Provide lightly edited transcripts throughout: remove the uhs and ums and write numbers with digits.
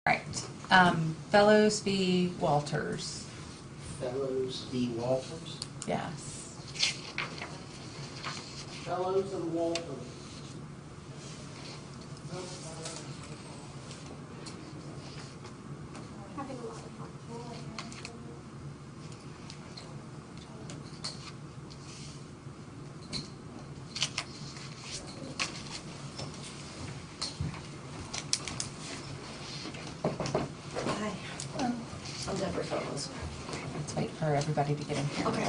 Right. Fellows v. Walters. Fellows v. Walters. Yes. Fellows and Walters. Hi, I'm Deborah Fellows. Let's wait for everybody to get in here. Okay.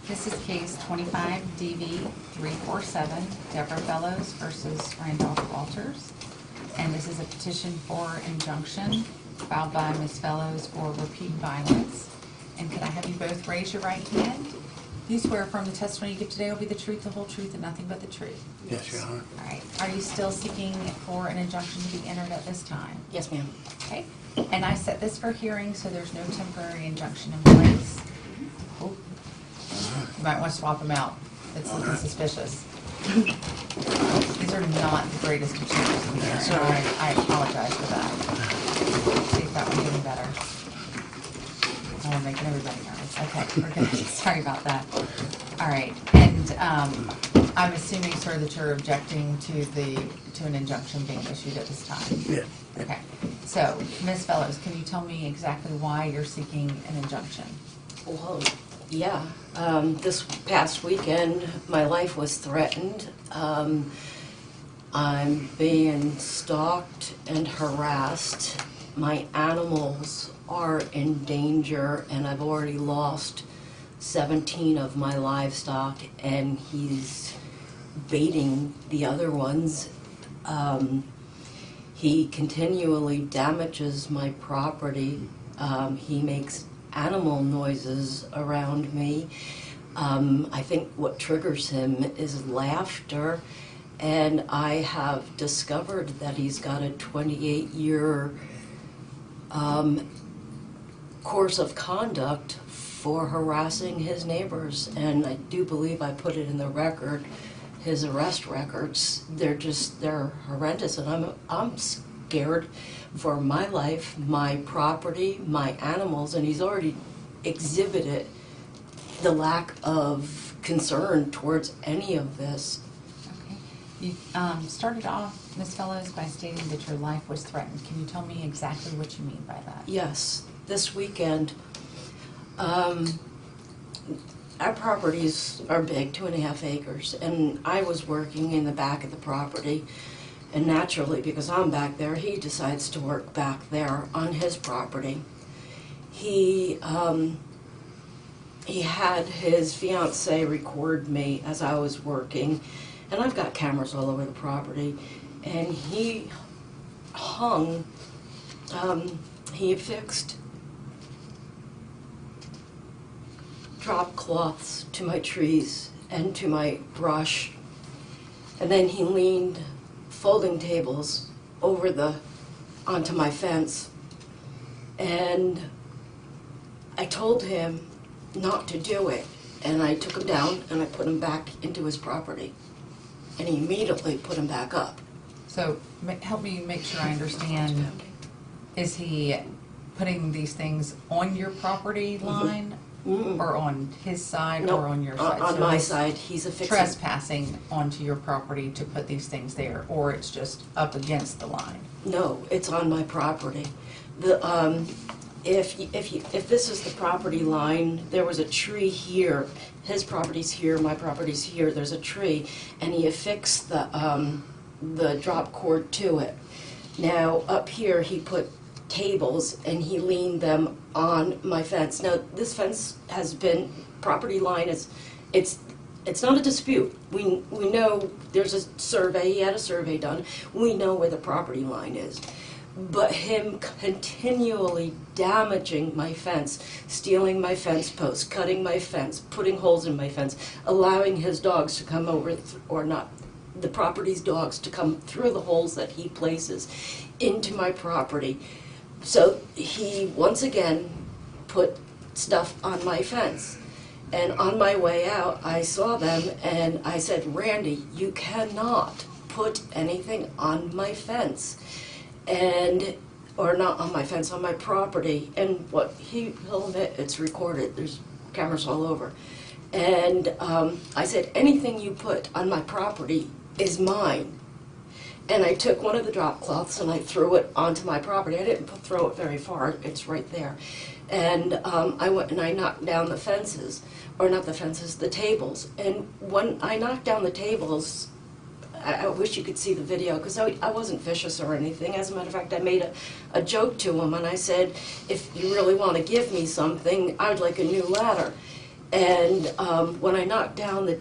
This is case 25 DV 347, Deborah Fellows versus Randolph Walters. And this is a petition for injunction filed by Ms. Fellows for repeat violence. And could I have you both raise your right hand? Do you swear affirm the testimony you give today will be the truth, the whole truth, and nothing but the truth? Yes, Your Honor. All right. Are you still seeking for an injunction to be entered at this time? Yes, ma'am. Okay. And I set this for hearing, so there's no temporary injunction in place. Oh. You might want to swap them out. It's looking suspicious. These are not the greatest of chairs in here, That's and all right. I apologize for that. See if that one's getting better. Oh, I'm making everybody nervous. Okay, we're good. Sorry about that. All right, and I'm assuming, sir, that you're objecting to an injunction being issued at this time? Yeah. Okay, so, Ms. Fellows, can you tell me exactly why you're seeking an injunction? Well, yeah, this past weekend, my life was threatened. I'm being stalked and harassed. My animals are in danger, and I've already lost 17 of my livestock, and he's baiting the other ones. He continually damages my property. He makes animal noises around me. I think what triggers him is laughter, and I have discovered that he's got a 28-year course of conduct for harassing his neighbors, and I do believe I put it in the record, his arrest records. They're horrendous, and I'm scared for my life, my property, my animals, and he's already exhibited the lack of concern towards any of this. Okay. You started off, Ms. Fellows, by stating that your life was threatened. Can you tell me exactly what you mean by that? Yes, this weekend, our properties are big, 2.5 acres, and I was working in the back of the property, and naturally, because I'm back there, he decides to work back there on his property. He had his fiance record me as I was working, and I've got cameras all over the property, and he hung, he affixed drop cloths to my trees and to my brush, and then he leaned folding tables onto my fence, and I told him not to do it, and I took him down and I put him back into his property, and he immediately put him back up. So, help me make sure I understand. Is he putting these things on your property line? Mm-mm. Or on his side, No, or on your side? on So my he's side, he's affixing. trespassing onto your property to put these things there, or it's just up against the line? No, it's on my property. The if this is the property line, there was a tree here. His property's here, my property's here. There's a tree, and he affixed the drop cord to it. Now up here, he put tables and he leaned them on my fence. Now this fence has been, property line is, it's not a dispute. We know there's a survey, he had a survey done. We know where the property line is. But him continually damaging my fence, stealing my fence posts, cutting my fence, putting holes in my fence, allowing his dogs to come over, or not, the property's dogs to come through the holes that he places into my property. So he, once again, put stuff on my fence. And on my way out, I saw them and I said, Randy, you cannot put anything on my fence. And, or not on my fence, on my property. And what he'll admit, it's recorded, there's cameras all over. And I said, anything you put on my property is mine. And I took one of the drop cloths and I threw it onto my property. I didn't throw it very far, it's right there. And I went and I knocked down the fences, or not the fences, the tables. And when I knocked down the tables, I wish you could see the video, because I wasn't vicious or anything. As a matter of fact, I made a joke to him and I said, if you really want to give me something, I'd like a new ladder. And when I knocked down the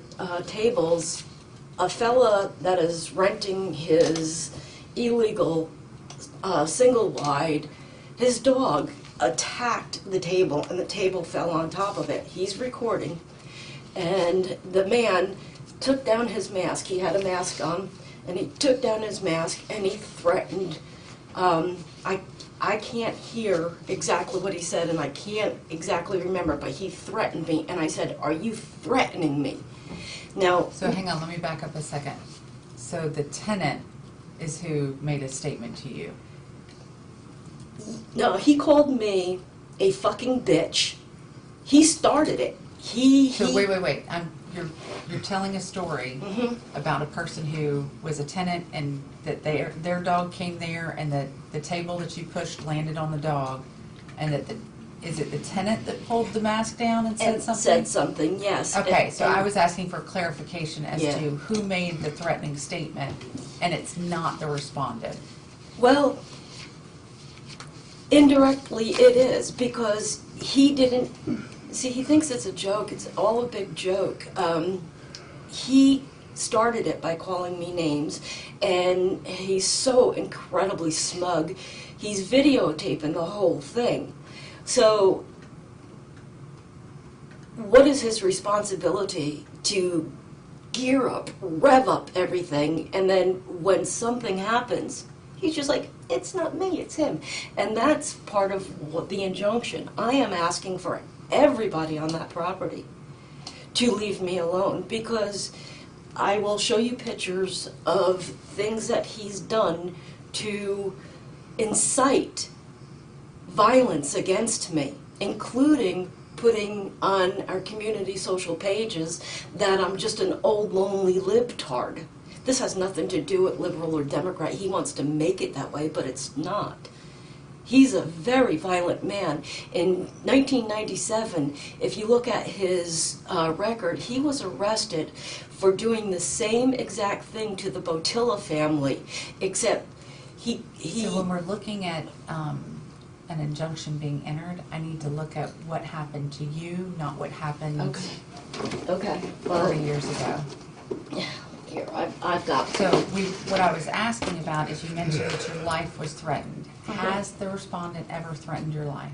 tables, a fella that is renting his illegal single wide, his dog attacked the table and the table fell on top of it. He's recording. And the man took down his mask. He had a mask on, and he took down his mask and he threatened. I can't hear exactly what he said and I can't exactly remember, but he threatened me and I said, are you threatening me? Now, So hang on, let me back up a second. So the tenant is who made a statement to you. no, he called me a fucking bitch. He started it. So wait. You're telling a story about a person who was a tenant and that their dog came there and that the table that you pushed landed on the dog, and that is it the tenant that pulled the mask down and said something? Said something, yes. Okay, so I was asking for clarification as Yeah. to who made the threatening statement, and it's not the respondent. Well, indirectly it is, because he didn't, see, he thinks it's a joke, it's all a big joke. He started it by calling me names, and he's so incredibly smug. He's videotaping the whole thing. So, what is his responsibility to gear up, rev up everything, and then when something happens, he's just like, it's not me, it's him. And that's part of what the injunction. I am asking for everybody on that property to leave me alone, because I will show you pictures of things that he's done to incite violence against me, including putting on our community social pages that I'm just an old lonely libtard. This has nothing to do with liberal or Democrat. He wants to make it that way, but it's not. He's a very violent man. In 1997, if you look at his record, he was arrested for doing the same exact thing to the Botilla family, except he So when we're looking at an injunction being entered, I need to look at what happened to you, not what happened Okay. 40 years ago. Here, I've got. So what I was asking about is, you mentioned that your life was threatened. Has the respondent ever threatened your life?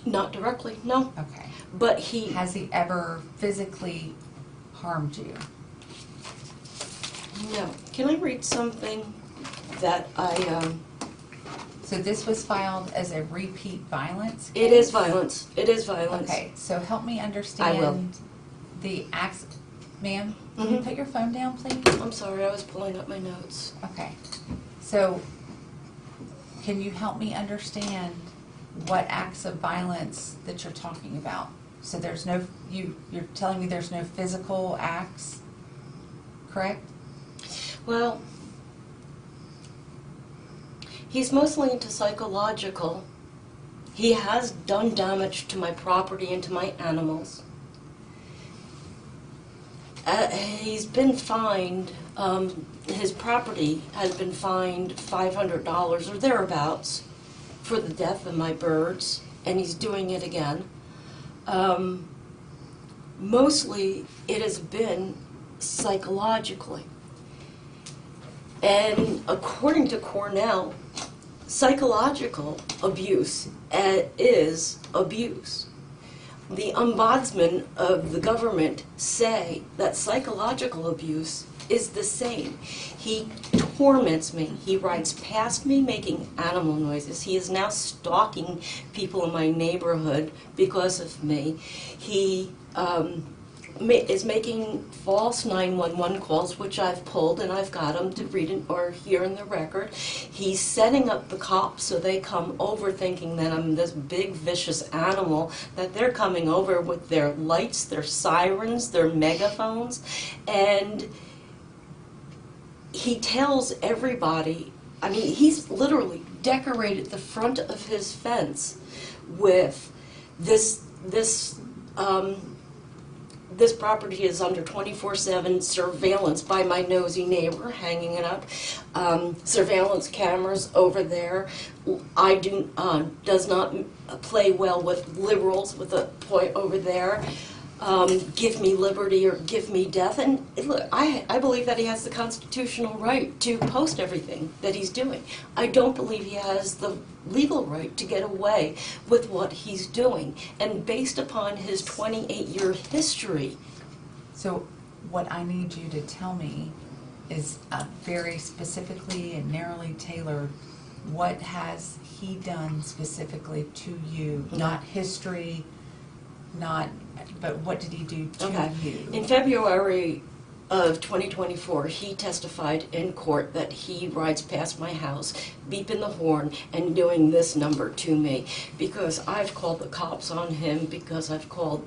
Not directly, no. Okay. But he. Has he ever physically harmed you? No. Can I read something that I? So this was filed as a repeat violence case? It is violence. It is violence. Okay, so help me understand. I will. The acts. Ma'am, can you put your phone down, please? I'm sorry, I was pulling up my notes. Okay. So can you help me understand what acts of violence that you're talking about? So there's no, you're telling me there's no physical acts, correct? Well, he's mostly into psychological. He has done damage to my property and to my animals. He's been fined, his property has been fined $500 or thereabouts for the death of my birds, and he's doing it again. Mostly it has been psychologically. And according to Cornell, psychological abuse is abuse. The ombudsman of the government say that psychological abuse is the same. He torments me. He rides past me making animal noises. He is now stalking people in my neighborhood because of me. He is making false 911 calls, which I've pulled, and I've got him to read or hear in the record. He's setting up the cops so they come over thinking that I'm this big vicious animal, that they're coming over with their lights, their sirens, their megaphones, and he tells everybody, I mean, he's literally decorated the front of his fence with this property is under 24/7 surveillance by my nosy neighbor, hanging it up. Surveillance cameras over there. Does not play well with liberals, with a point over there. Give me liberty or give me death. And look, I believe that he has the constitutional right to post everything that he's doing. I don't believe he has the legal right to get away with what he's doing. And based upon his 28-year history. So what I need you to tell me is very specifically and narrowly tailored, what has he done specifically to you? Not history, but what did he do to you? In February of 2024, he testified in court that he rides past my house, beeping the horn, and doing this number to me because I've called the cops on him, because I've called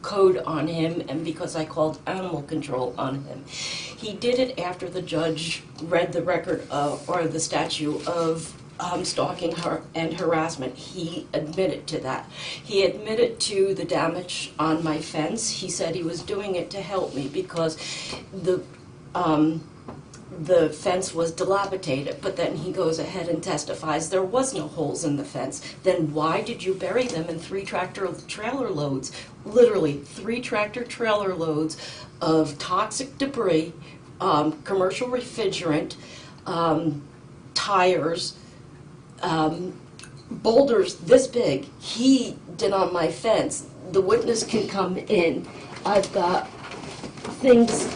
code on him, and because I called animal control on him. He did it after the judge read the record or the statute of stalking her and harassment. He admitted to that. He admitted to the damage on my fence. He said he was doing it to help me because the fence was dilapidated, but then he goes ahead and testifies there was no holes in the fence. Then why did you bury them in 3 tractor-trailer loads? Literally 3 tractor-trailer loads of toxic debris, commercial refrigerant, tires, boulders this big. He did on my fence. The witness can come in. I've got things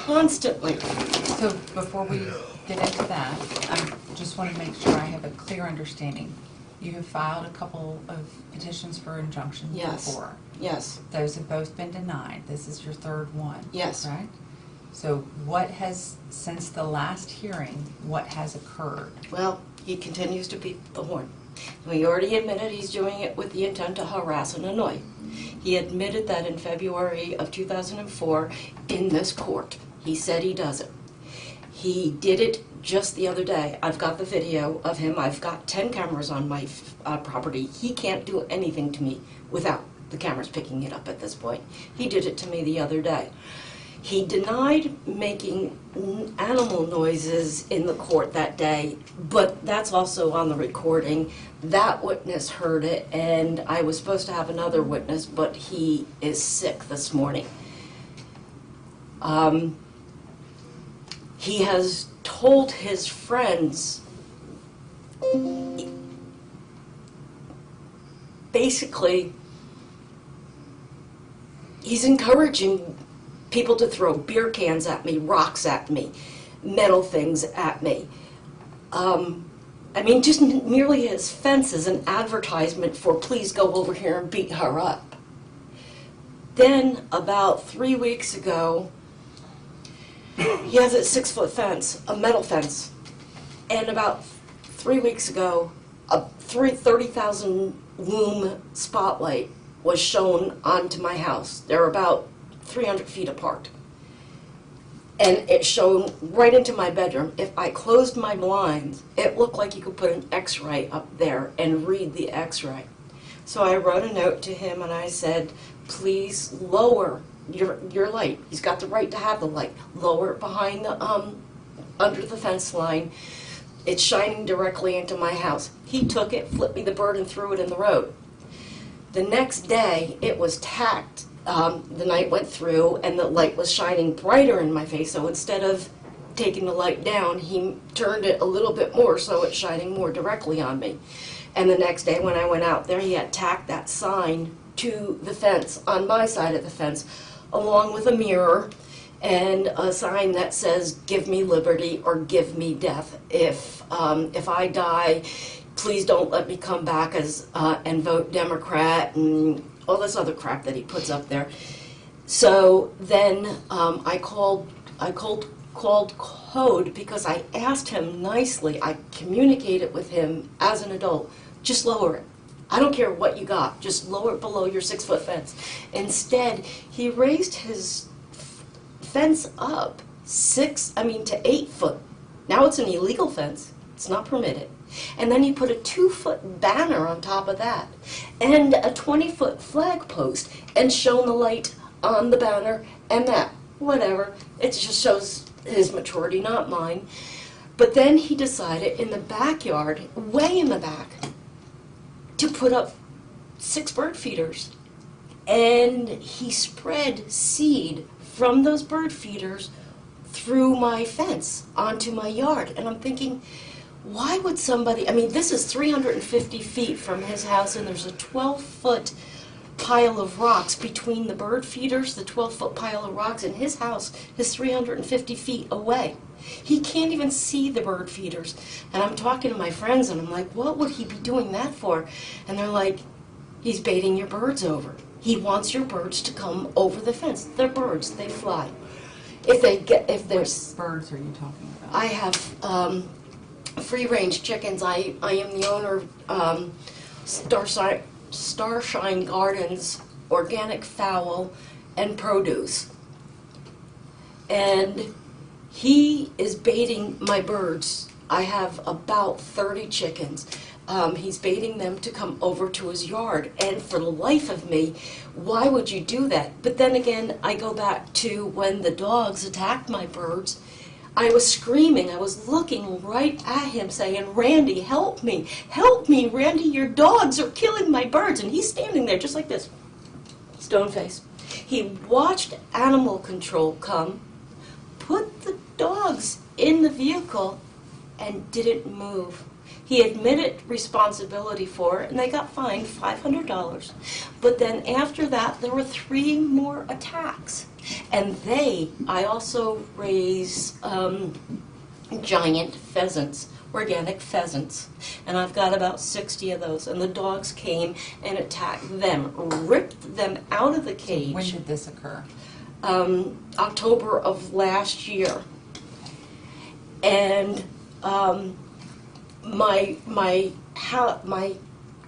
constantly. So before we get into that, I just want to make sure I have a clear understanding. You have filed a couple of petitions for injunction before. Yes. Those have both been denied. This is your 3rd one. Yes. Right? So what has, since the last hearing, what has occurred? Well, he continues to beat the horn. He already admitted he's doing it with the intent to harass and annoy. He admitted that in February of 2004 in this court. He said he does it. He did it just the other day. I've got the video of him. I've got 10 cameras on my property. He can't do anything to me without the cameras picking it up at this point. He did it to me the other day. He denied making animal noises in the court that day, but that's also on the recording. That witness heard it, and I was supposed to have another witness, but he is sick this morning. He has told his friends, basically, he's encouraging people to throw beer cans at me, rocks at me, metal things at me. I mean, just merely his fence is an advertisement for please go over here and beat her up. Then, about 3 weeks ago, he has a 6-foot fence, a metal fence. And about 3 weeks ago, a 30,000 lume spotlight was shown onto my house. They're about 300 feet apart. And it shone right into my bedroom. If I closed my blinds, it looked like you could put an x-ray up there and read the x-ray. So I wrote a note to him and I said, please lower your light. He's got the right to have the light. Lower it behind the, under the fence line. It's shining directly into my house. He took it, flipped me the bird, and threw it in the road. The next day, it was tacked. The night went through and the light was shining brighter in my face, so instead of taking the light down, he turned it a little bit more so it's shining more directly on me. And the next day when I went out there, he had tacked that sign to the fence on my side of the fence along with a mirror and a sign that says, "Give me liberty" or "Give me death. If I die, please don't let me come back as and vote Democrat," and all this other crap that he puts up there. So then I called code because I asked him nicely. I communicated with him as an adult. Just lower it. I don't care what you got. Just lower it below your 6-foot fence. Instead, he raised his fence up to 8 foot. Now it's an illegal fence. It's not permitted. And then he put a 2-foot banner on top of that and a 20-foot flag post and shone the light on the banner and that. Whatever. It just shows his maturity, not mine. But then he decided in the backyard, way in the back, to put up 6 bird feeders. And he spread seed from those bird feeders through my fence onto my yard. And I'm thinking, why would somebody, this is 350 feet from his house, and there's a 12-foot pile of rocks between the bird feeders, the 12-foot pile of rocks, and his house is 350 feet away. He can't even see the bird feeders. And I'm talking to my friends, and I'm like, what would he be doing that for? And they're like, he's baiting your birds over. He wants your birds to come over the fence. They're birds, they fly. If there's... What birds are you talking about? I have free-range chickens. I am the owner of Starshine Gardens, organic fowl, and produce. And he is baiting my birds. I have about 30 chickens. He's baiting them to come over to his yard. And for the life of me, why would you do that? But then again, I go back to when the dogs attacked my birds. I was screaming. I was looking right at him saying, "Randy, help me. Help me, Randy. Your dogs are killing my birds." And he's standing there just like this, stone face. He watched animal control come, put the dogs in the vehicle, and didn't move. He admitted responsibility for it, and they got fined $500. But then after that, there were 3 more attacks. And I also raise giant pheasants, organic pheasants. And I've got about 60 of those. And the dogs came and attacked them, ripped them out of the cage. When did this occur? October of last year. And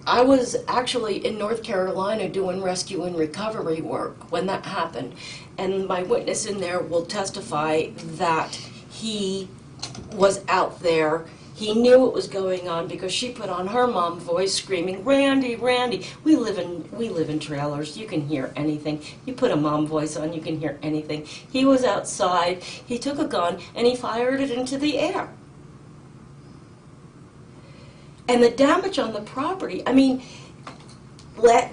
I was actually in North Carolina doing rescue and recovery work when that happened. And my witness in there will testify that he was out there. He knew what was going on because she put on her mom voice screaming, "Randy, Randy." We live in trailers. You can hear anything. You put a mom voice on, you can hear anything. He was outside. He took a gun and he fired it into the air. And the damage on the property,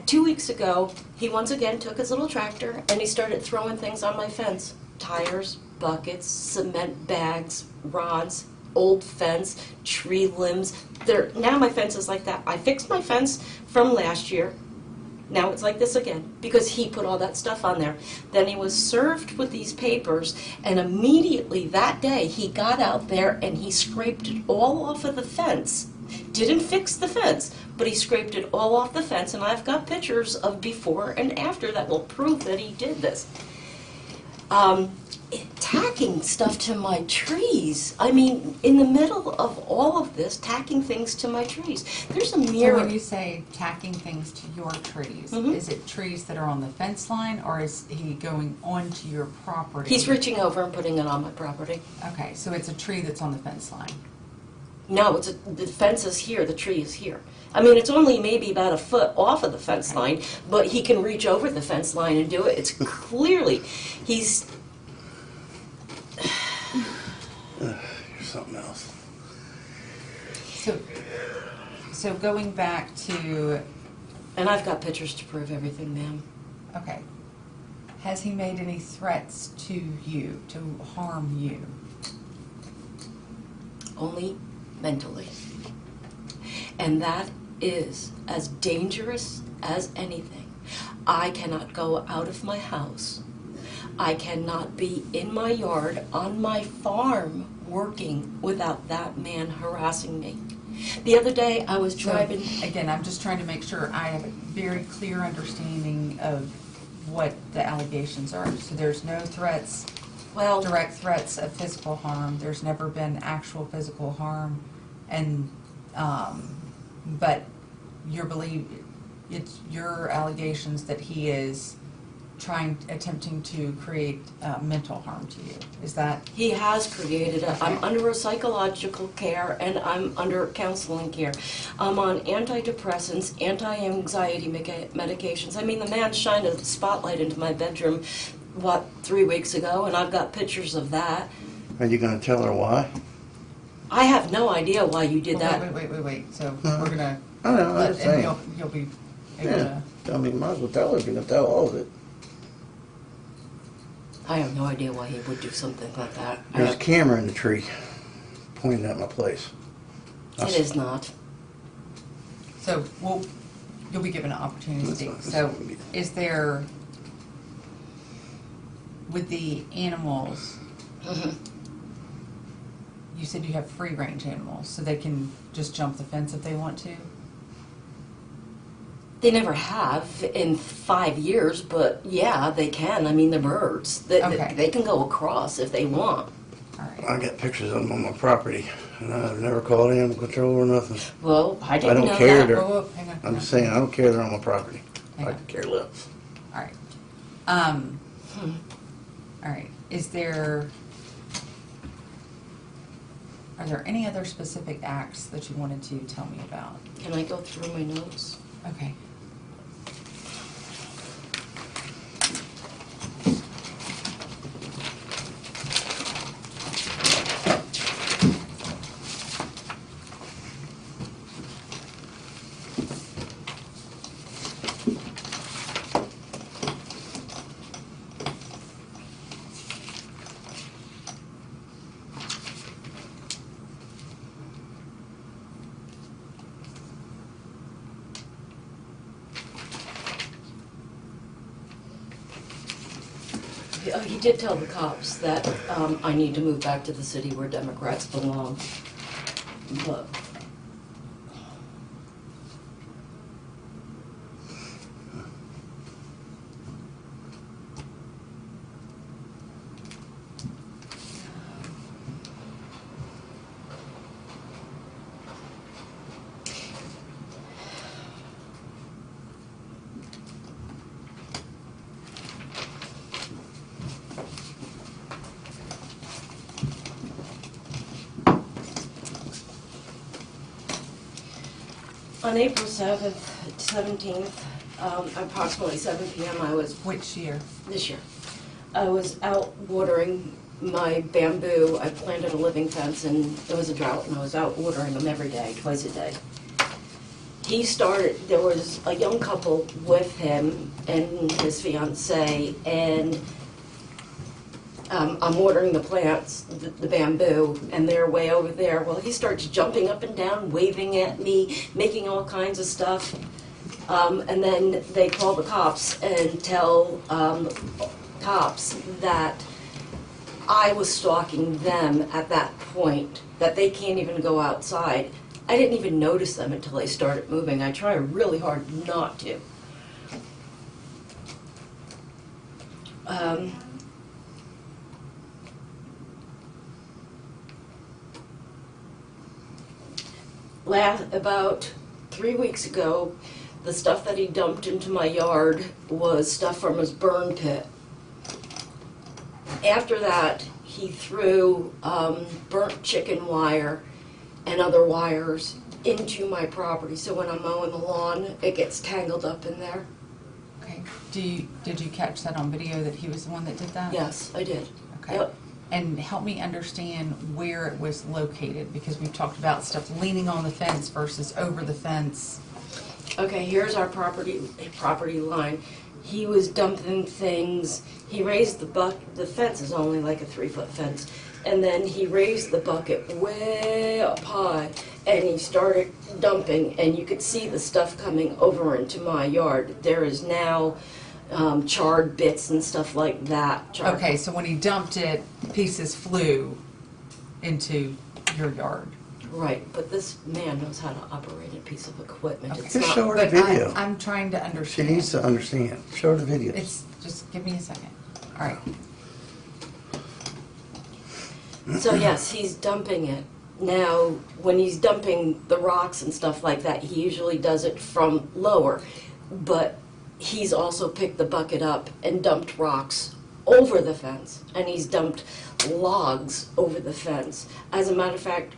2 weeks ago, he once again took his little tractor and he started throwing things on my fence. Tires, buckets, cement bags, rods, old fence, tree limbs. Now my fence is like that. I fixed my fence from last year. Now it's like this again because he put all that stuff on there. Then he was served with these papers, and immediately that day he got out there and he scraped it all off of the fence. Didn't fix the fence, but he scraped it all off the fence, and I've got pictures of before and after that will prove that he did this. Tacking stuff to my trees. In the middle of all of this, tacking things to my trees. There's a mirror. So when you say tacking things to your trees, is it trees that are on the fence line, or is he going onto your property? He's reaching over and putting it on my property. Okay, so it's a tree that's on the fence line. No, the fence is here, the tree is here. It's only maybe about a foot off of the fence line, but he can reach over the fence line and do it. It's clearly, You're something else. So going back to... And I've got pictures to prove everything, ma'am. Okay. Has he made any threats to you, to harm you? Only mentally. And that is as dangerous as anything. I cannot go out of my house. I cannot be in my yard, on my farm, working without that man harassing me. The other day, I was driving. So, again, I'm just trying to make sure I have a very clear understanding of what the allegations are. So there's no threats, Well, direct threats of physical harm. There's never been actual physical harm, and but it's your allegations that he is attempting to create mental harm to you. Is that? he has created Okay. I'm under a psychological care and I'm under counseling care. I'm on antidepressants, anti-anxiety medications. I mean, the man shined a spotlight into my bedroom, 3 weeks ago, and I've got pictures of that. Are you gonna tell her why? I have no idea why you did that. Wait. So we're gonna. I know, I'm just saying. You'll be able Yeah, to. I mean, might as well tell her if you're gonna tell all of it. I have no idea why he would do something like that. There's a camera in the tree pointing at my place. It is not. So you'll be given an opportunity to speak. So is there, with the animals, you said you have free range animals, so they can just jump the fence if they want to? They never have in 5 years, but yeah, they can. I mean, they're birds. Okay. They can go across if they want. All right. I got pictures of them on my property, and I've never called animal control or nothing. Well, I didn't don't know care. that. They're- Hang on. I'm just saying, I don't care they're on my property. Hang I on. could care less. All right. All right. Are there any other specific acts that you wanted to tell me about? Can I go through my notes? Okay. He did tell the cops that I need to move back to the city where Democrats belong. But on April 17th, approximately 7 p.m., I was, Which year? this year, I was out watering my bamboo. I planted a living fence and it was a drought and I was out watering them every day, twice a day. There was a young couple with him and his fiancée, and I'm watering the plants, the bamboo, and they're way over there. Well, he starts jumping up and down, waving at me, making all kinds of stuff. And then they call the cops and tell cops that I was stalking them at that point, that they can't even go outside. I didn't even notice them until they started moving. I try really hard not to. About 3 weeks ago, the stuff that he dumped into my yard was stuff from his burn pit. After that, he threw burnt chicken wire and other wires into my property, so when I'm mowing the lawn, it gets tangled up in there. Okay. Did you catch that on video that he was the one that did that? Yes, I did. Okay. Yep. And help me understand where it was located, because we've talked about stuff leaning on the fence versus over the fence. Okay, here's our property line. He was dumping things. He raised the fence is only like a 3-foot fence. And then he raised the bucket way up high and he started dumping, and you could see the stuff coming over into my yard. There is now charred bits and stuff like that. Charred. Okay, so when he dumped it, pieces flew into your yard. Right, but this man knows how to operate a piece of equipment. Okay. It's Just not, show her the But video. I'm trying to She understand. needs to understand. Show her the video. It's, just give me a second. All right. So yes, he's dumping it. Now, when he's dumping the rocks and stuff like that, he usually does it from lower. But he's also picked the bucket up and dumped rocks over the fence. And he's dumped logs over the fence. As a matter of fact,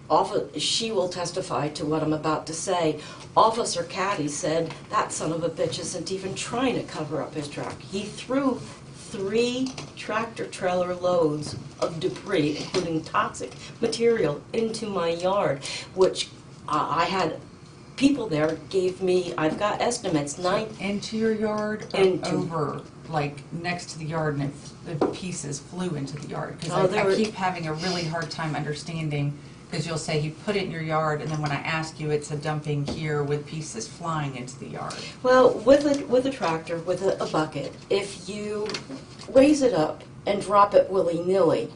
she will testify to what I'm about to say. Officer Caddy said, that son of a bitch isn't even trying to cover up his track. He threw 3 tractor trailer loads of debris, including toxic material, into my yard, which I had people there gave me, I've got estimates, Into your yard or Into- over, like next to the yard, and the pieces flew into the yard? Oh, Because there I were- keep having a really hard time understanding, because you'll say he put it in your yard, and then when I ask you, it's a dumping here with pieces flying into the yard. Well, with a tractor, with a bucket, if you raise it up and drop it willy-nilly,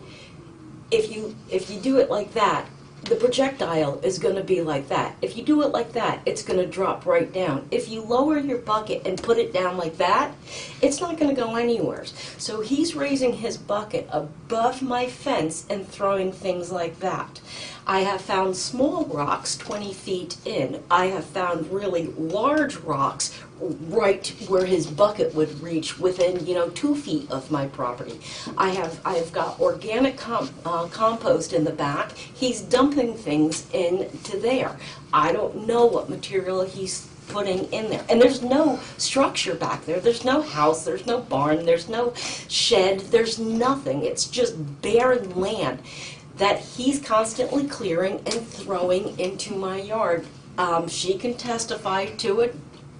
if you do it like that, the projectile is going to be like that. If you do it like that, it's going to drop right down. If you lower your bucket and put it down like that, it's not going to go anywhere. So he's raising his bucket above my fence and throwing things like that. I have found small rocks 20 feet in. I have found really large rocks right where his bucket would reach within, 2 feet of my property. I've got organic compost in the back. He's dumping things into there. I don't know what material he's putting in there. And there's no structure back there. There's no house, there's no barn, there's no shed, there's nothing. It's just barren land that he's constantly clearing and throwing into my yard. She can testify to it,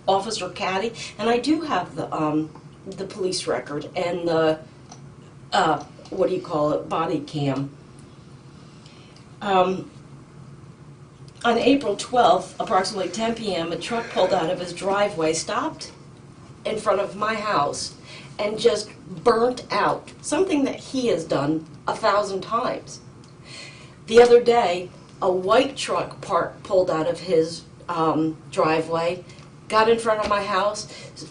Officer Caddy, and I do have the police record and the body cam. On April 12th, approximately 10 p.m., a truck pulled out of his driveway, stopped in front of my house, and just burnt out, something that he has done 1,000 times. The other day, a white truck pulled out of his driveway, got in front of my house.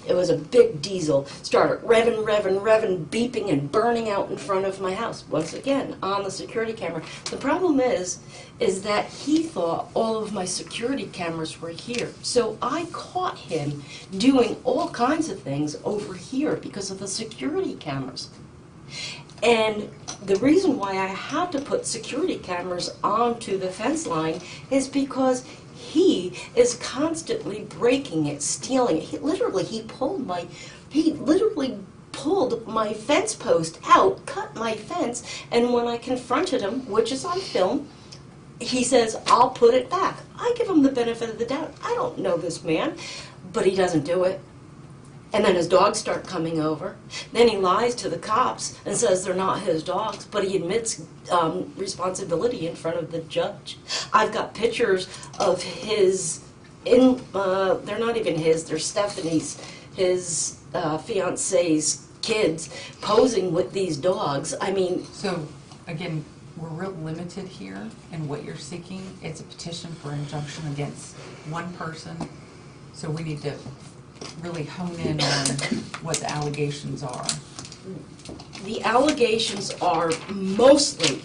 It was a big diesel, started revving, beeping and burning out in front of my house. Once again, on the security camera. The problem is that he thought all of my security cameras were here. So I caught him doing all kinds of things over here because of the security cameras. And the reason why I had to put security cameras onto the fence line is because he is constantly breaking it, stealing it. He literally pulled my fence post out, cut my fence, and when I confronted him, which is on film, he says, "I'll put it back." I give him the benefit of the doubt. I don't know this man, but he doesn't do it. And then his dogs start coming over. Then he lies to the cops and says they're not his dogs, but he admits responsibility in front of the judge. I've got pictures of his, they're not even his, they're Stephanie's, his fiance's kids posing with these dogs. I mean... So, again, we're real limited here in what you're seeking. It's a petition for injunction against one person, so we need to really hone in on what the allegations are. The allegations are mostly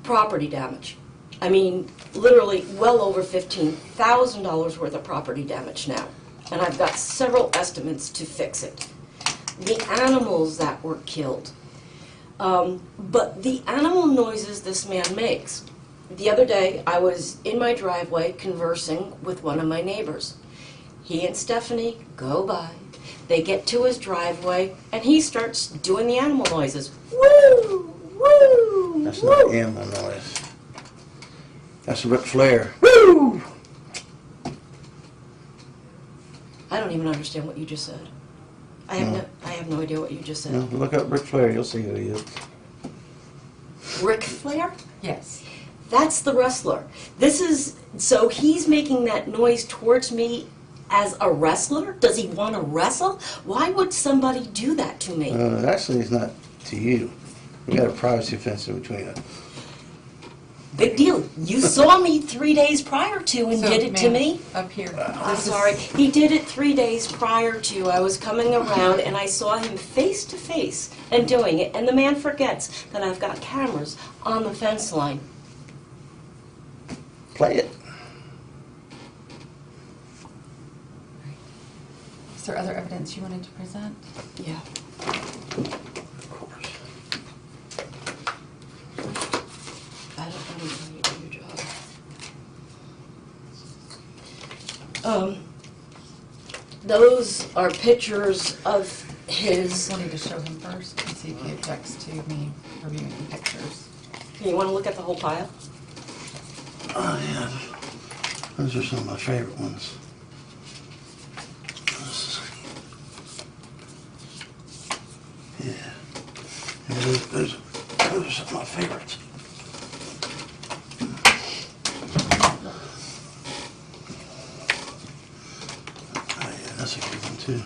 property damage. I mean, literally well over $15,000 worth of property damage now. And I've got several estimates to fix it. The animals that were killed. But the animal noises this man makes. The other day, I was in my driveway conversing with one of my neighbors. He and Stephanie go by. They get to his driveway, and he starts doing the animal noises. Woo! Woo! That's woo. not animal noise. That's a Ric Flair. Woo! I don't even understand what you just said. I have no idea what you just said. No, look up Ric Flair, you'll see who he is. Ric Flair? Yes. That's the wrestler. So he's making that noise towards me as a wrestler? Does he want to wrestle? Why would somebody do that to me? Actually, it's not to you. We got a privacy fence in between us. Big deal. You saw me 3 days prior to and So, did it to ma'am, me. Up here. I'm This is- sorry. He did it 3 days prior to. I was coming around and I saw him face to face and doing it. And the man forgets that I've got cameras on the fence line. Play it. Is there other evidence you wanted to present? Yeah. Of course. I don't know how you do your job. Those are pictures of his. Wanted to show him first and see if he objects to me reviewing the pictures. You want to look at the whole pile? Oh, yeah. Those are some of my favorite ones. Yeah. Yeah, those are some of my favorites. Oh, yeah, that's a good one, too.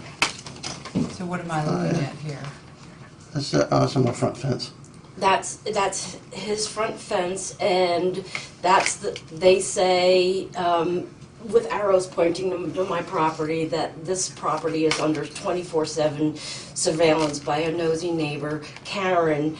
So what am I looking at here? That's on my front fence. That's his front fence, and that's they say, with arrows pointing to my property, that this property is under 24/7 surveillance by a nosy neighbor, Karen.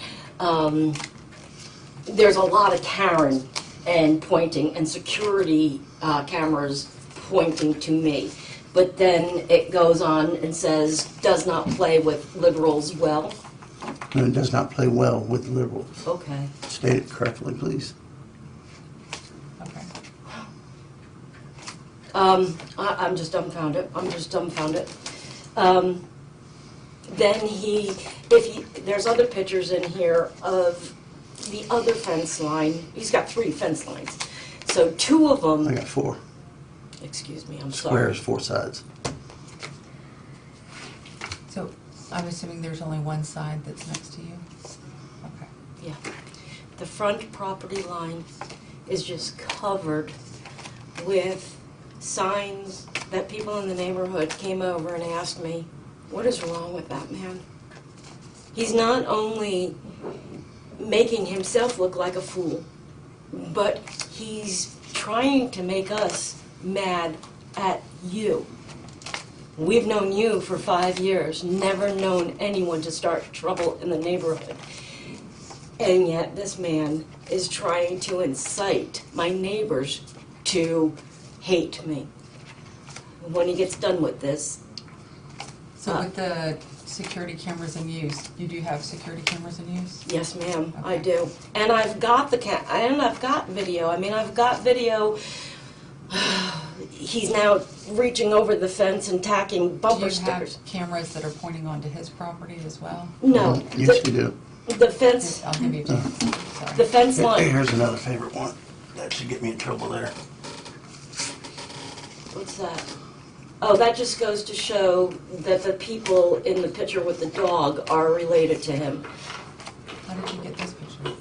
There's a lot of Karen and pointing and security cameras pointing to me. But then it goes on and says, does not play with liberals well. And it does not play well with liberals. Okay. State it correctly, please. Okay. I'm just dumbfounded. Then there's other pictures in here of the other fence line. He's got 3 fence lines. So 2 of I them, got 4. excuse me, I'm Square sorry. is 4 sides. So I'm assuming there's only one side that's next to you? Okay. Yeah. The front property line is just covered with signs that people in the neighborhood came over and asked me, what is wrong with that man? He's not only making himself look like a fool, but he's trying to make us mad at you. We've known you for 5 years, never known anyone to start trouble in the neighborhood. And yet this man is trying to incite my neighbors to hate me. When he gets done with this, So with the security cameras in use, you do have security cameras in use? yes ma'am, I Okay. do. And I've got I've got video. I mean, I've got video. He's now reaching over the fence and tacking bumper Do you have stickers. cameras that are pointing onto his property as well? No, Yes, you do. the fence, I'll give you a chance, the sorry. fence line. Here's another favorite one. That should get me in trouble there. What's that? Oh, that just goes to show that the people in the picture with the dog are related to him. How did you get this picture?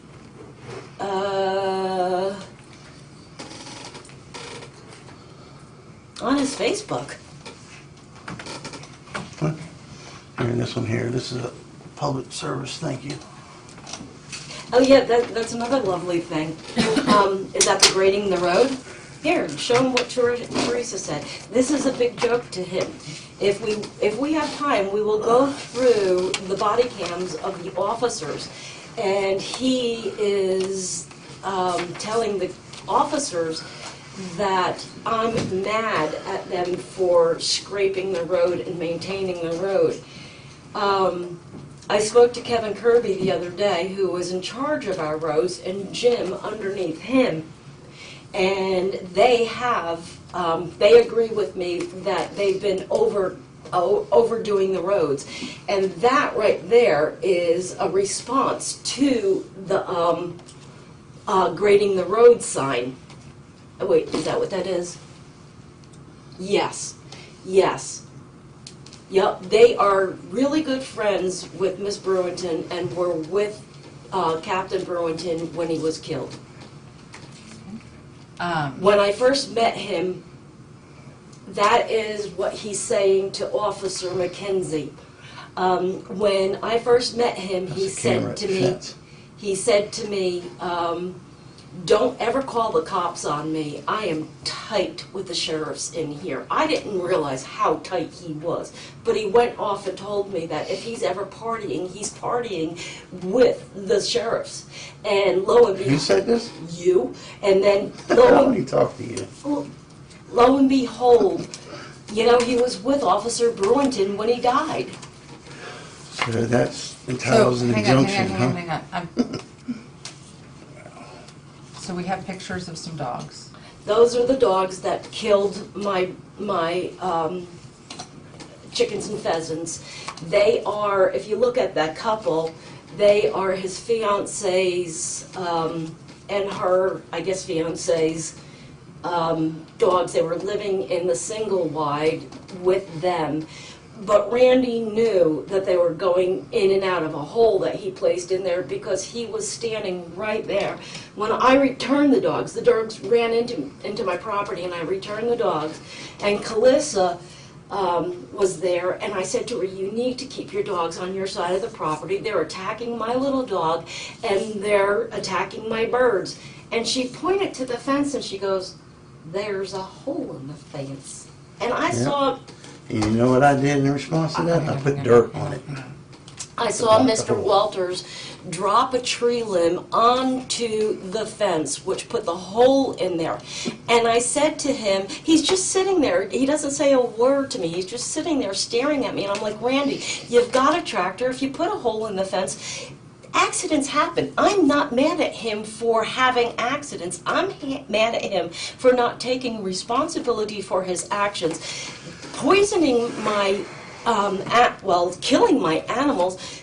On his Facebook. What? Here, this one here. This is a public service. Thank you. Oh yeah, that's another lovely thing. Is that the grading the road? Here, show him what Teresa said. This is a big joke to him. If we have time, we will go through the body cams of the officers, and he is telling the officers that I'm mad at them for scraping the road and maintaining the road. I spoke to Kevin Kirby the other day, who was in charge of our roads, and Jim underneath him. And they agree with me that they've been overdoing the roads. And that right there is a response to the grading the road sign. Oh, wait, is that what that is? Yes, yes. Yep, they are really good friends with Miss Brewington and were with Captain Brewington when he was killed. When I first met him, That is what he's saying to Officer McKenzie. When I first met him, he That's the camera said to at the me, fence. don't ever call the cops on me. I am tight with the sheriffs in here. I didn't realize how tight he was, but he went off and told me that if he's ever partying, he's partying with the sheriffs. And lo and Who behold, said this? you, and then I only talk to you. lo and behold, he was with Officer Brewington when he died. So that's So, entitles an hang on, injunction, hang huh? on. So we have pictures of some dogs. Those are the dogs that killed my chickens and pheasants. They are, if you look at that couple, they are his fiance's and her, I guess, fiance's dogs. They were living in the single wide with them. But Randy knew that they were going in and out of a hole that he placed in there because he was standing right there. When I returned the dogs ran into my property, and I returned the dogs, and Calissa was there, and I said to her, you need to keep your dogs on your side of the property. They're attacking my little dog, and they're attacking my birds. And she pointed to the fence, and she goes, there's a hole in the fence. And I saw... And you know what I did in response to that? I put dirt on it. I saw Mr. Walters drop a tree limb onto the fence, which put the hole in there. And I said to him, he's just sitting there. He doesn't say a word to me. He's just sitting there staring at me. And I'm like, Randy, you've got a tractor. If you put a hole in the fence, accidents happen. I'm not mad at him for having accidents. I'm mad at him for not taking responsibility for his actions. Poisoning my, killing my animals,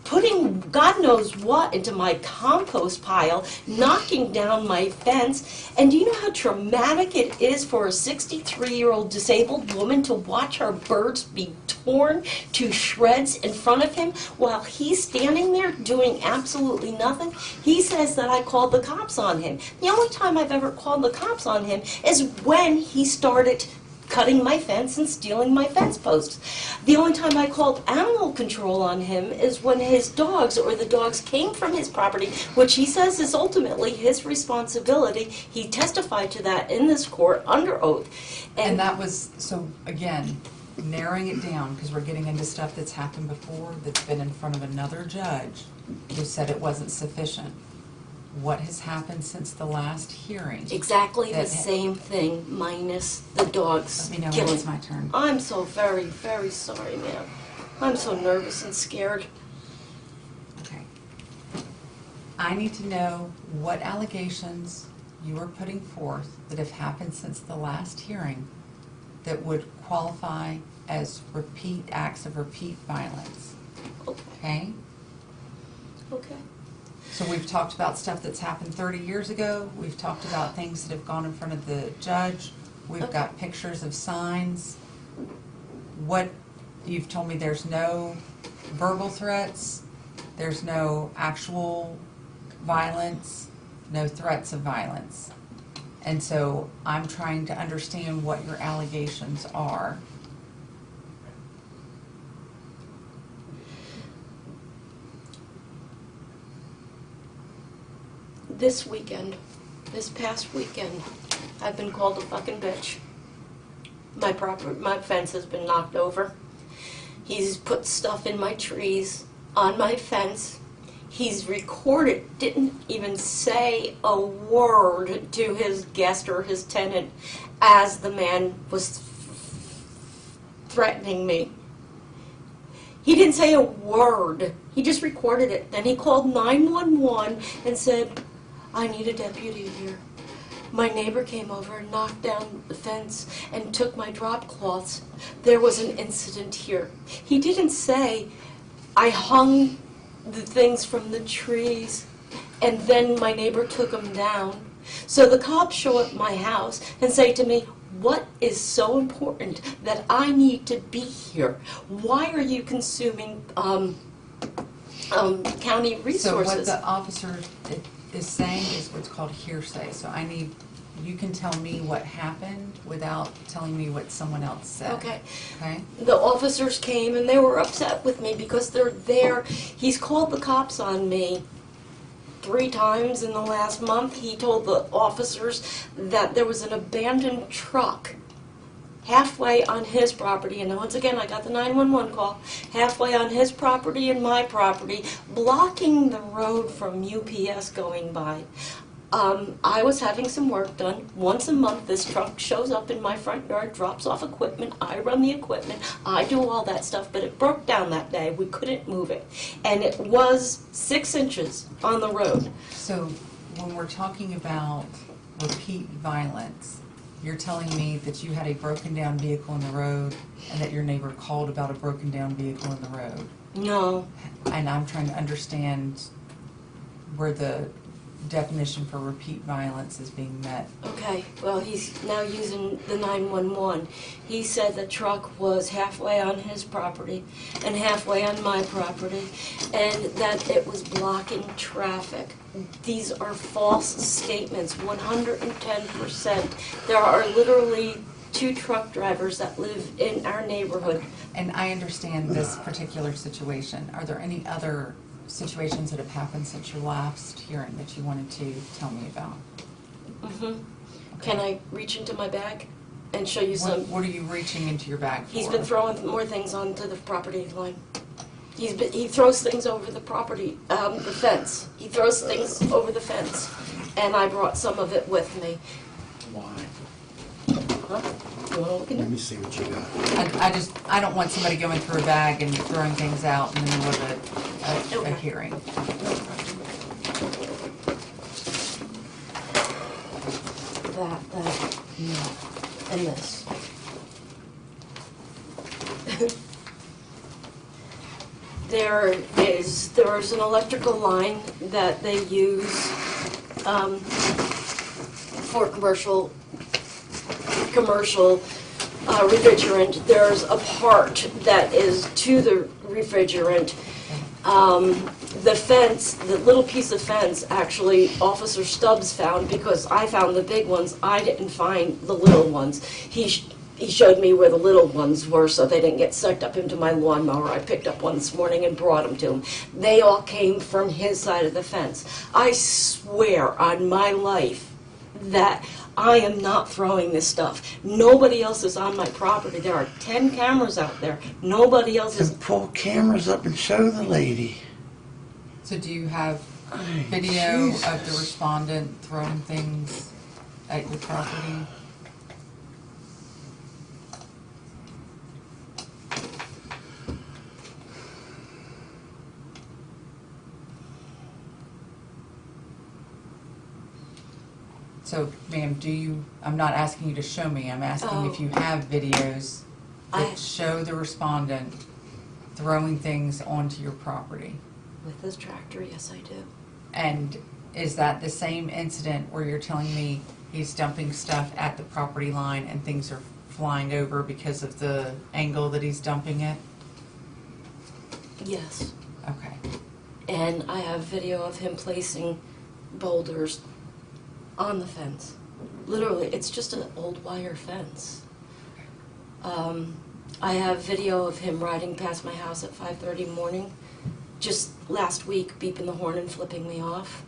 putting God knows what into my compost pile, knocking down my fence. And do you know how traumatic it is for a 63-year-old disabled woman to watch her birds be torn to shreds in front of him while he's standing there doing absolutely nothing? He says that I called the cops on him. The only time I've ever called the cops on him is when he started cutting my fence and stealing my fence posts. The only time I called animal control on him is when his dogs or the dogs came from his property, which he says is ultimately his responsibility. He testified to that in this court under oath. And that was, so again, narrowing it down, because we're getting into stuff that's happened before, that's been in front of another judge who said it wasn't sufficient. What has happened since the last hearing? Exactly the same thing, minus the dogs Let me know when killing. it's my turn. I'm so very, very sorry, ma'am. I'm so nervous and scared. Okay. I need to know what allegations you are putting forth that have happened since the last hearing that would qualify as repeat acts of repeat violence. Okay? Okay. So we've talked about stuff that's happened 30 years ago. We've talked about things that have gone in front of the judge. We've got pictures of signs. What, you've told me there's no verbal threats, there's no actual violence, no threats of violence. And so I'm trying to understand what your allegations are. This past weekend, I've been called a fucking bitch. My fence has been knocked over. He's put stuff in my trees, on my fence. He's recorded, didn't even say a word to his guest or his tenant as the man was threatening me. He didn't say a word. He just recorded it. Then he called 911 and said, I need a deputy here. My neighbor came over and knocked down the fence and took my drop cloths. There was an incident here. He didn't say, I hung the things from the trees and then my neighbor took them down. So the cops show up at my house and say to me, what is so important that I need to be here? Why are you consuming county resources? So what the officer is saying is what's called hearsay. So I need you can tell me what happened without telling me what someone else said. Okay. Okay? The officers came and they were upset with me because they're there. He's called the cops on me 3 times in the last month. He told the officers that there was an abandoned truck halfway on his property, and once again I got the 911 call, halfway on his property and my property, blocking the road from UPS going by. I was having some work done. Once a month this truck shows up in my front yard, drops off equipment, I run the equipment, I do all that stuff, but it broke down that day. We couldn't move it. And it was 6 inches on the road. So when we're talking about repeat violence, you're telling me that you had a broken down vehicle in the road and that your neighbor called about a broken down vehicle in the road. No. And I'm trying to understand where the definition for repeat violence is being met. Okay, well, he's now using the 911. He said the truck was halfway on his property and halfway on my property, and that it was blocking traffic. These are false statements, 110%. There are literally 2 truck drivers that live in our neighborhood. And I understand this particular situation. Are there any other situations that have happened since your last hearing that you wanted to tell me about? Can I reach into my bag and show you some? What are you reaching into your bag for? He's been throwing more things onto the property line. He throws things over the property, the fence. He throws things over the fence, and I brought some of it with me. Why? Huh? You wanna look in Let there? me see what you got. I don't want somebody going through a bag and throwing things out in the middle of a hearing. That, and this. There's an electrical line that they use for commercial refrigerant. There's a part that is to the refrigerant. The fence, the little piece of fence, actually Officer Stubbs found because I found the big ones. I didn't find the little ones. He showed me where the little ones were so they didn't get sucked up into my lawnmower. I picked up one this morning and brought them to him. They all came from his side of the fence. I swear on my life that I am not throwing this stuff. Nobody else is on my property. There are 10 cameras out there. Nobody else is. Then pull cameras up and show the lady. So do you have Ay, video Jesus. of the respondent throwing things at your property? So, ma'am, I'm not asking you to show me, I'm asking if you have videos that show the respondent throwing things onto your property. With this tractor, yes I do. And is that the same incident where you're telling me he's dumping stuff at the property line and things are flying over because of the angle that he's dumping it? Yes. Okay. And I have video of him placing boulders on the fence. Literally, it's just an old wire fence. I have video of him riding past my house at 5:30 in the morning, just last week, beeping the horn and flipping me off.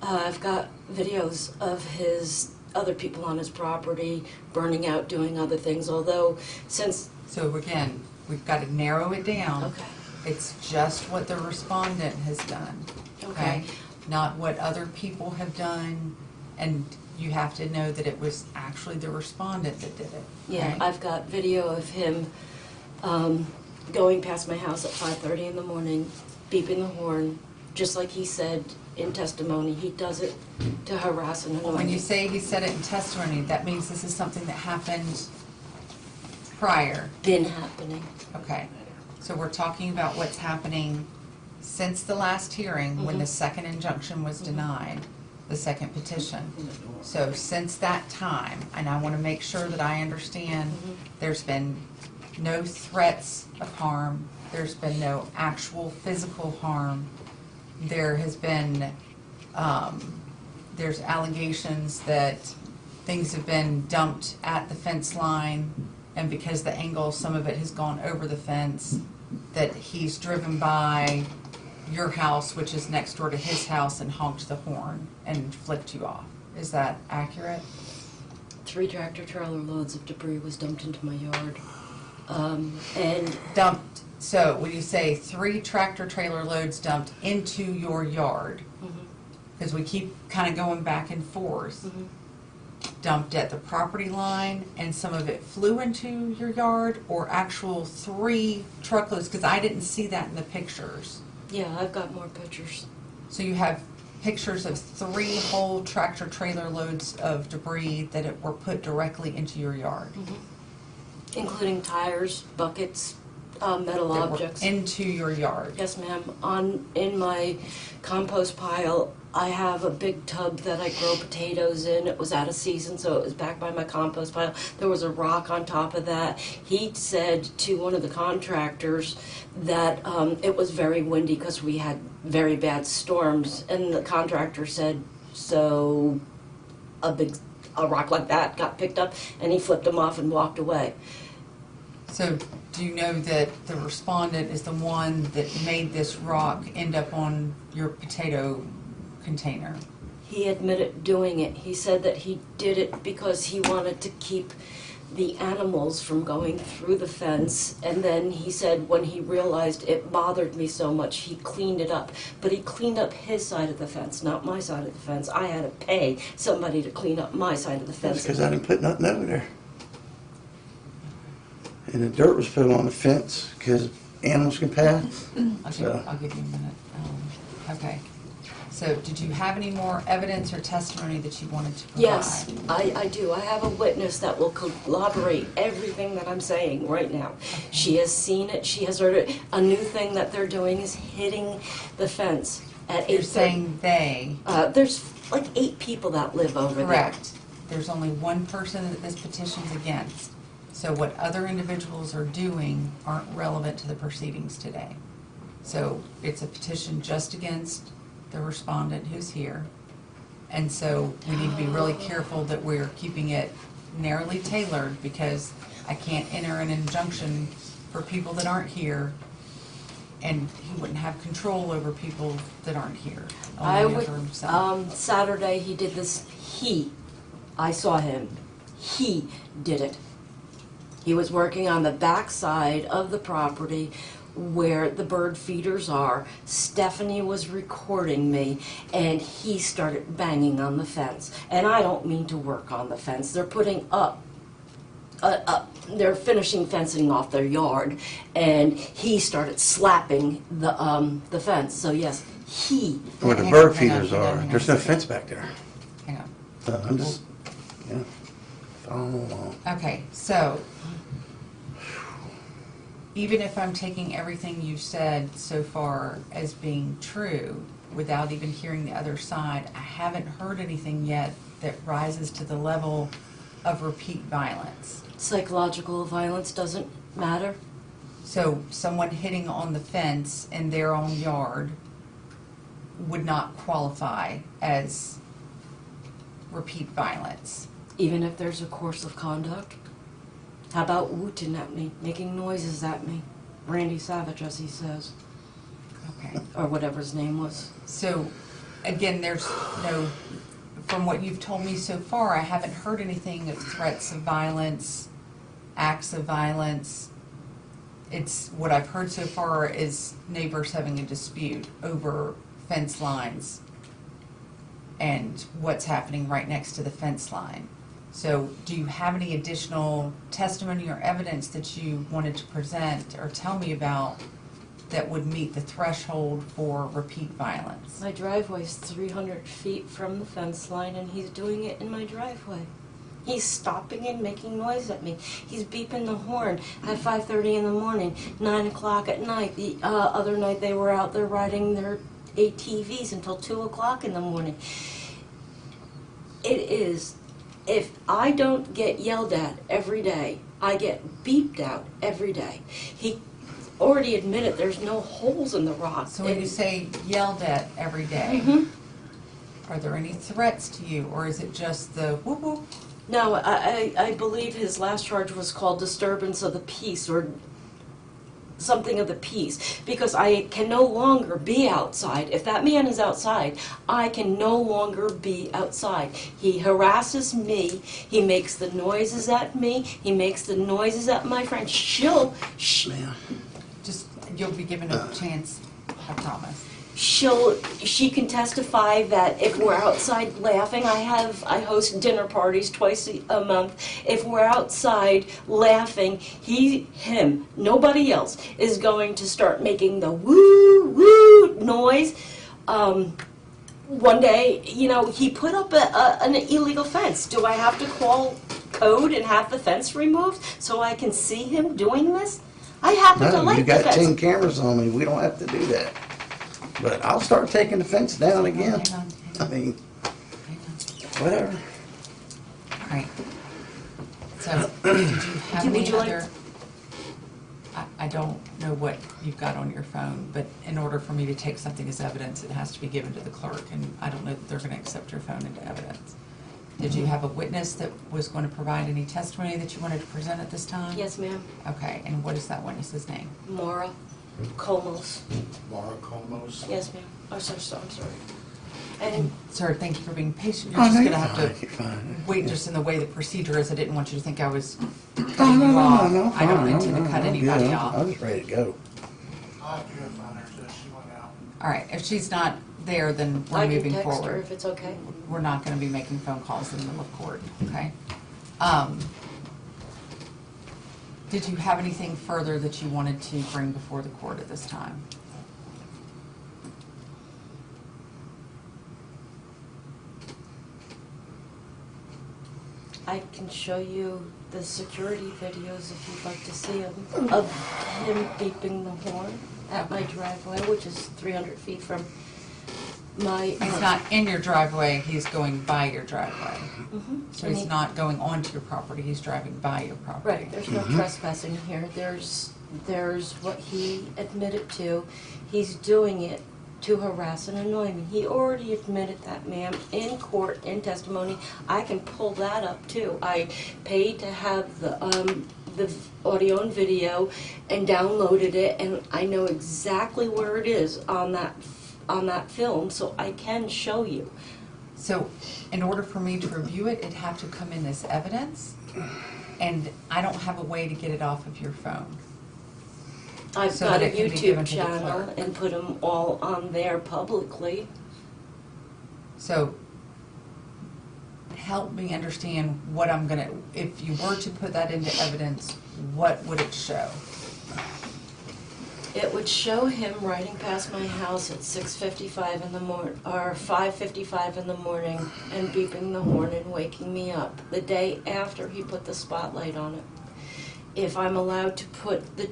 I've got videos of his other people on his property, burning out, doing other things, although since... So again, we've got to narrow it down. Okay. It's just what the respondent has done. Okay. Not what other people have done, and you have to know that it was actually the respondent that did it. Yeah, okay? I've got video of him going past my house at 5:30 in the morning, beeping the horn, just like he said in testimony. He does it to harass and annoy When you me. say he said it in testimony, that means this is something that happened prior. Been happening. Okay, so we're talking about what's happening since the last hearing, when the second injunction was denied, the second petition. So since that time, and I want to make sure that I understand, there's been no threats of harm, there's been no actual physical harm, there has been, there's allegations that things have been dumped at the fence line, and because the angle, some of it has gone over the fence, that he's driven by your house, which is next door to his house, and honked the horn and flicked you off. Is that accurate? 3 tractor trailer loads of debris was dumped into my yard. And Dumped, so when you say 3 tractor trailer loads dumped into your yard, because we keep kind of going back and forth, dumped at the property line, and some of it flew into your yard, or actual 3 truckloads, because I didn't see that in the pictures. yeah, I've got more pictures. So you have pictures of 3 whole tractor trailer loads of debris that were put directly into your yard. Including tires, buckets, metal That were objects. into your yard. Yes, ma'am. In my compost pile, I have a big tub that I grow potatoes in. It was out of season, so it was back by my compost pile. There was a rock on top of that. He said to one of the contractors that it was very windy because we had very bad storms, and the contractor said, so a rock like that got picked up, and he flipped him off and walked away. So do you know that the respondent is the one that made this rock end up on your potato container? He admitted doing it. He said that he did it because he wanted to keep the animals from going through the fence, and then he said when he realized it bothered me so much, he cleaned it up. But he cleaned up his side of the fence, not my side of the fence. I had to pay somebody to clean up my side of the That's fence. because I didn't put nothing over there. And the dirt was put on the fence because animals can pass. I'll give you a minute. Okay. So did you have any more evidence or testimony that you wanted to provide? Yes, I do. I have a witness that will corroborate everything that I'm saying right now. She has seen it, she has heard it. A new thing that they're doing is hitting the fence at 8:30. You're saying they. There's like 8 people that live over there. Correct. There's only one person that this petition's against. So what other individuals are doing aren't relevant to the proceedings today. So it's a petition just against the respondent who's here. And so we need to be really careful that we're keeping it narrowly tailored, because I can't enter an injunction for people that aren't here, and he wouldn't have control over people that aren't here. Only over himself. Saturday he did this, I saw him, he did it. He was working on the back side of the property where the bird feeders are. Stephanie was recording me, and he started banging on the fence. And I don't mean to work on the fence. They're putting up, they're finishing fencing off their yard, and he started slapping the fence. So yes, he. Where the Hang bird on, feeders hang on, are, hang on there's a no second. fence back there. Hang on. So I'm just, yeah, following along. Okay, so even if I'm taking everything you've said so far as being true, without even hearing the other side, I haven't heard anything yet that rises to the level of repeat violence. Psychological violence doesn't matter. So someone hitting on the fence in their own yard would not qualify as repeat violence. Even if there's a course of conduct? How about wooting at me, making noises at me? Randy Savage, as he says, Okay. or whatever his name was. So, again, there's no, from what you've told me so far, I haven't heard anything of threats of violence, acts of violence. It's, what I've heard so far is neighbors having a dispute over fence lines and what's happening right next to the fence line. So do you have any additional testimony or evidence that you wanted to present or tell me about that would meet the threshold for repeat violence? My driveway's 300 feet from the fence line, and he's doing it in my driveway. He's stopping and making noise at me. He's beeping the horn at 5:30 in the morning, 9 o'clock at night. The other night they were out there riding their ATVs until 2 o'clock in the morning. It is, if I don't get yelled at every day, I get beeped out every day. He already admitted there's no holes in the rock. So when you say yelled at every day, are there any threats to you, or is it just the whoop whoop? No, I believe his last charge was called disturbance of the peace or something of the peace, because I can no longer be outside. If that man is outside, I can no longer be outside. He harasses me, he makes the noises at me, he makes the noises at my friend. Ma'am, Just, you'll be given a chance, I promise. She can testify that if we're outside laughing, I host dinner parties twice a month. If we're outside laughing, him, nobody else is going to start making the woo woo noise. One day, he put up an illegal fence. Do I have to call code and have the fence removed so I can see him doing this? I happen to no, like you the got fence. 10 cameras on me. We don't have to do that. But I'll start taking the fence down again. Hang on, I mean, whatever. All right. So, did you have Would any you like- other? I don't know what you've got on your phone, but in order for me to take something as evidence, it has to be given to the clerk, and I don't know that they're gonna accept your phone into evidence. Did you have a witness that was going to provide any testimony that you wanted to present at this time? Yes, ma'am. Okay, and what is that witness's name? Mara Colmos. Laura Comos. Yes, ma'am. Oh, so I'm sorry. And, And sir, thank you for being patient. You're Oh, just no, gonna you're have fine, to you're fine. wait just in the way the procedure is. I didn't want you to think I was Oh, cutting no, you no, off. no, I don't fine, intend to no, cut no, anybody good. off. I'm just ready to go. I can't find her, so she went out. All right, if she's not there, then we're I can moving text her forward. if it's okay. We're not gonna be making phone calls in the middle of court, okay? Did you have anything further that you wanted to bring before the court at this time? I can show you the security videos if you'd like to see them of him beeping the horn at my driveway, which is 300 feet from my. He's not in your driveway, he's going by your driveway. So And he's he- not going onto your property, he's driving by your property. Right, there's no trespassing here. There's what he admitted to. He's doing it to harass and annoy me. He already admitted that, ma'am, in court, in testimony. I can pull that up too. I paid to have the audio and video and downloaded it, and I know exactly where it is on that film, so I can show you. So, in order for me to review it, it'd have to come in as evidence, and I don't have a way to get it off of your phone. I've So got that a it can be given YouTube to the channel clerk. and put them all on there publicly. So, help me understand what I'm gonna, if you were to put that into evidence, what would it show? It would show him riding past my house at 6:55 in the morning, or 5:55 in the morning, and beeping the horn and waking me up, the day after he put the spotlight on it. If I'm allowed to put the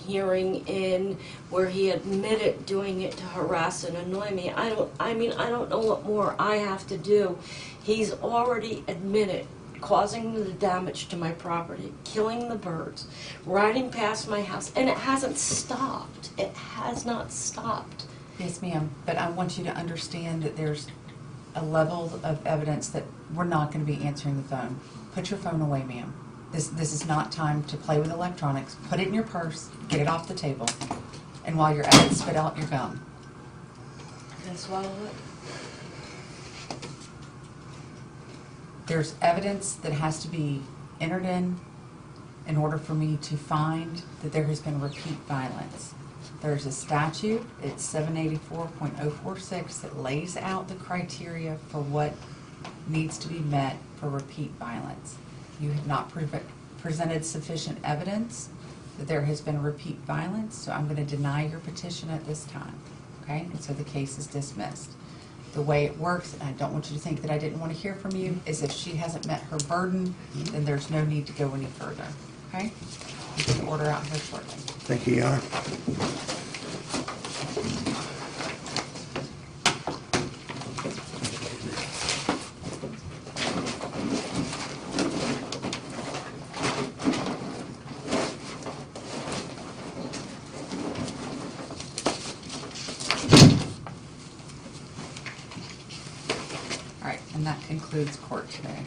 hearing in where he admitted doing it to harass and annoy me, I don't know what more I have to do. He's already admitted causing the damage to my property, killing the birds, riding past my house, and it hasn't stopped. It has not stopped. Yes, ma'am, but I want you to understand that there's a level of evidence that we're not gonna be answering the phone. Put your phone away, ma'am. This is not time to play with electronics. Put it in your purse, get it off the table, and while you're at it, spit out your gum. Can I swallow it? There's evidence that has to be entered in order for me to find that there has been repeat violence. There's a statute, it's 784.046, that lays out the criteria for what needs to be met for repeat violence. You have not presented sufficient evidence that there has been repeat violence, so I'm going to deny your petition at this time, okay? And so the case is dismissed. The way it works, and I don't want you to think that I didn't want to hear from you, is if she hasn't met her burden, then there's no need to go any further, okay? You can order out here shortly. Thank you, Your Honor. All right, and that concludes court today.